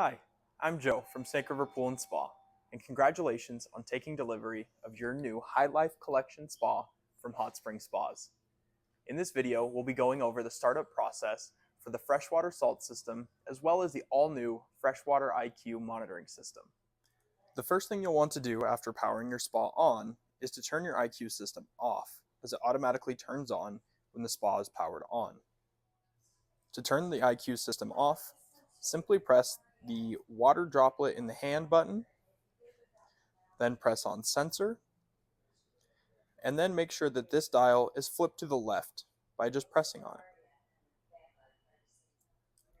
Hi, I'm Joe from Snake River Pool and Spa, and congratulations on taking delivery of your new Highlife Collection Spa from Hot Spring Spas. In this video, we'll be going over the startup process for the freshwater salt system as well as the all-new Freshwater IQ monitoring system. The first thing you'll want to do after powering your spa on is to turn your IQ system off, as it automatically turns on when the spa is powered on. To turn the IQ system off, simply press the water droplet in the hand button, then press on sensor, and then make sure that this dial is flipped to the left by just pressing on it.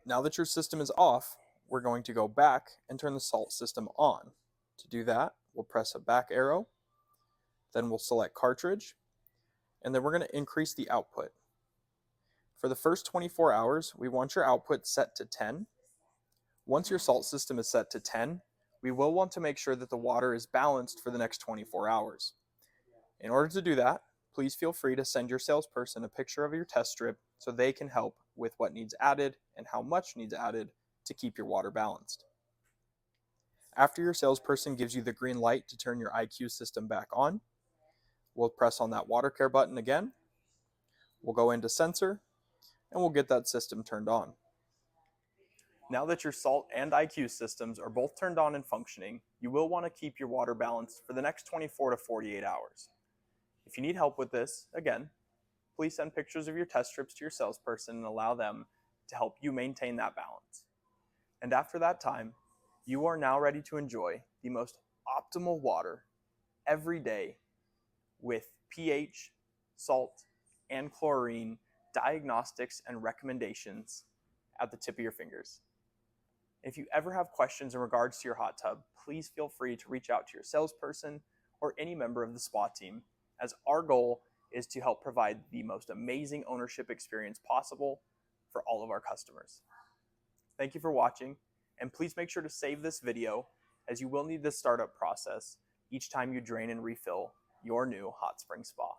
Now that your system is off, we're going to go back and turn the salt system on. To do that, we'll press a back arrow, then we'll select cartridge, and then we're going to increase the output. For the first 24 hours, we want your output set to 10. Once your salt system is set to 10, we will want to make sure that the water is balanced for the next 24 hours. In order to do that, please feel free to send your salesperson a picture of your test strip so they can help with what needs added and how much needs added to keep your water balanced. After your salesperson gives you the green light to turn your IQ system back on, we'll press on that water care button again, we'll go into sensor, and we'll get that system turned on. Now that your salt and IQ systems are both turned on and functioning, you will want to keep your water balanced for the next 24 to 48 hours. If you need help with this, again, please send pictures of your test strips to your salesperson and allow them to help you maintain that balance. And after that time, you are now ready to enjoy the most optimal water every day with pH, salt, and chlorine diagnostics and recommendations at the tip of your fingers. If you ever have questions in regards to your hot tub, please feel free to reach out to your salesperson or any member of the spa team, as our goal is to help provide the most amazing ownership experience possible for all of our customers. Thank you for watching, and please make sure to save this video, as you will need this startup process each time you drain and refill your new hot spring spa.